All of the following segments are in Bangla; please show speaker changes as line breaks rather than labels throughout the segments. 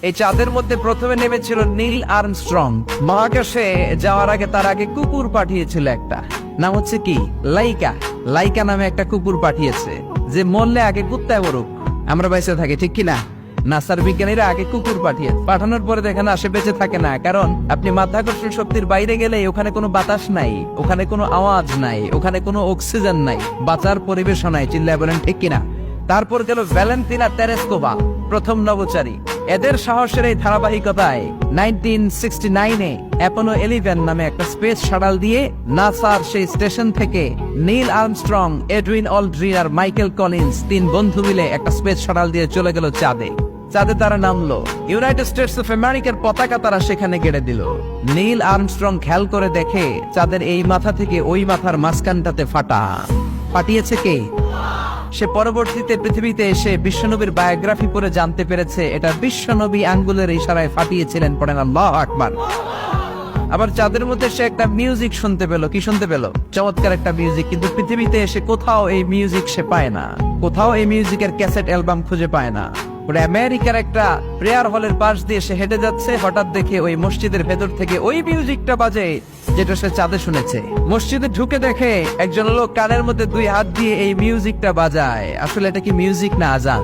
এই চাঁদের মধ্যে প্রথমে নেমেছিল নীল আর্মস্ট্রং। মহাকাশে যাওয়ার আগে তার আগে কুকুর পাঠিয়েছিল একটা, নাম হচ্ছে কি লাইকা। লাইকা নামে একটা কুকুর পাঠিয়েছে, যে মরলে আগে কুত্তায় মরুক, আমরা বেঁচে থাকি, ঠিক কিনা? নাসার বিজ্ঞানীরা আগে কুকুর পাঠানোর পরে দেখেন আসে বেঁচে থাকে না, কারণ আপনি মাধ্যাকর্ষণ শক্তির বাইরে গেলে ওখানে কোনো বাতাস নাই, ওখানে কোনো আওয়াজ নাই, ওখানে কোনো অক্সিজেন নাই, বাঁচার পরিবেশও নাই। চিল্লায় বলেন ঠিক কিনা? তারপর গেল ভ্যালেন্টিনা তেরেস্কোভা, প্রথম নভোচারী। এদের সাহসের এই ধারাবাহিকতায় 1969-এ অ্যাপোলো 11 নামে একটা স্পেস শাটল দিয়ে নাসার সেই স্টেশন থেকে নীল আর্মস্ট্রং, এডউইন অলড্রিন আর মাইকেল কলিন্স তিন বন্ধু মিলে একটা স্পেস শাটল দিয়ে চলে গেল চাঁদে। চাঁদে তারা নামলো, ইউনাইটেড স্টেটস অফ আমেরিকার পতাকা তারা সেখানে গেড়ে দিল। নীল আর্মস্ট্রং খেয়াল করে দেখে চাঁদের এই মাথা থেকে ওই মাথার মাঝখানটাতে ফাটিয়েছে কে? সে পরবর্তীতে পৃথিবীতে এসে বিশ্বনবীর বায়োগ্রাফি পড়ে জানতে পেরেছে এটা বিশ্বনবী আঙ্গুলের ইশারায় ফাটিয়েছিলেন। পড়েন আল্লাহু আকবার। আবার চাঁদের মধ্যে সে একটা মিউজিক শুনতে পেল। কি শুনতে পেল? চমৎকার একটা মিউজিক। কিন্তু পৃথিবীতে এসে কোথাও এই মিউজিক সে পায় না, কোথাও এই মিউজিকের ক্যাসেট অ্যালবাম খুঁজে পায় না। আমেরিকার একটা প্রেয়ার হলের পাশ দিয়ে সে হেঁটে যাচ্ছে, হঠাৎ দেখে ওই মসজিদের ভেতর থেকে ওই মিউজিকটা বাজে যেটা সে চাঁদে শুনেছে। মসজিদে ঢুকে দেখে একজন লোক কানের মধ্যে দুই হাত দিয়ে এই মিউজিকটা বাজায়। আসলে এটা কি মিউজিক না আজান?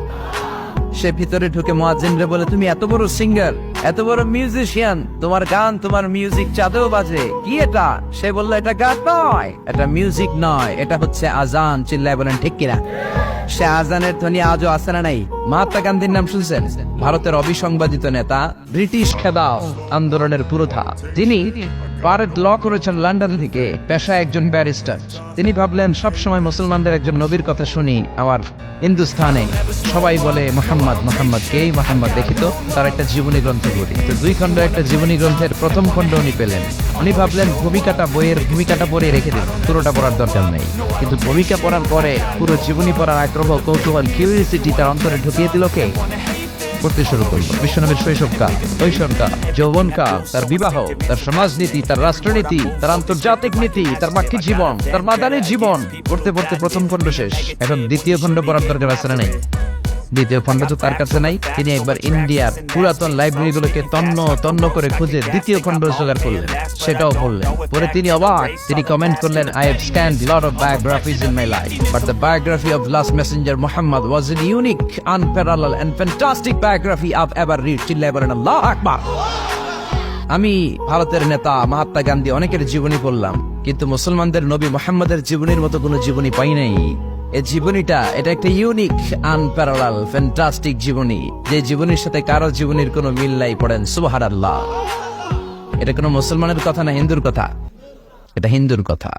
সে ভিতরে ঢুকে মুয়াজ্জিনরে বলে, তুমি এত বড় সিঙ্গার, এত বড় মিউজিশিয়ান, তোমার গান, তোমার মিউজিক চাঁদেও বাজে, কি এটা? সে বলল, এটা গান নয়, এটা মিউজিক নয়, এটা হচ্ছে আজান। চিল্লায় বলেন ঠিক কিনা? সে আজানের ধ্বনি আজও আছে না নাই? মহাত্মা গান্ধীর নাম শুনছেন? ভারতের অবিসংবাদিত নেতা, ব্রিটিশ খেদাও আন্দোলনের পুরোধা। তিনি পারেড ল করেছেন লন্ডন থেকে, পেশায় একজন ব্যারিস্টার। তিনি ভাবলেন সবসময় মুসলমানদের একজন নবীর কথা শুনি আমার হিন্দুস্থানে, সবাই বলে মোহাম্মদ মোহাম্মদ, কে মোহাম্মদ? দেখি তো তার একটা জীবনী গ্রন্থ পড়ি। তো 2 খণ্ড একটা জীবনী গ্রন্থের প্রথম খণ্ড উনি পেলেন। উনি ভাবলেন বইয়ের ভূমিকাটা পড়ে রেখে দিন, পুরোটা পড়ার দরকার নেই। কিন্তু ভূমিকা পড়ার পরে পুরো জীবনী পড়ার আগ্রহ, কৌতূহল, কিউরিওসিটি তার অন্তরে ঢুকিয়ে দিল কে? পড়তে শুরু করলো বিশ্বনবীর শৈশবকাল, কৈশোরকাল, যৌবনকাল, তার বিবাহ, তার সমাজনীতি, তার রাষ্ট্রনীতি, তার আন্তর্জাতিক নীতি, তার বাকি জীবন, তার মাদানী জীবন। পড়তে পড়তে প্রথম খণ্ড শেষ। এখন দ্বিতীয় খণ্ড পড়ার দরকার আছে না নাই? দ্বিতীয় খণ্ড তো তার কাছে নাই। তিনি একবার ইন্ডিয়ার পুরাতন লাইব্রেরিগুলোকে তন্ন করে খুঁজে দ্বিতীয় খণ্ড জোগাড় করলেন, সেটাও পড়লেন। পরে তিনি অবাক, তিনি কমেন্ট করলেন, I have scanned lot of biographies in my life, but the biography of last messenger Muhammad was a unique, unparalleled and fantastic biography I've ever read. চিল্লায় বলেন আল্লাহু আকবার। আমি ভারতের নেতা মহাত্মা গান্ধী অনেকের জীবনী পড়লাম, কিন্তু মুসলমানদের নবী মুহাম্মদের জীবনীর মতো কোনো জীবনী পাই নাই। এই জীবনীটা, এটা একটা ইউনিক, আনপ্যারালাল, ফ্যান্টাস্টিক জীবনী, যে জীবনীর সাথে কারো জীবনীর কোনো মিল নাই। পড়েন সুবহানাল্লাহ। এটা কোনো মুসলমানের কথা না হিন্দুর কথা? এটা হিন্দুর কথা।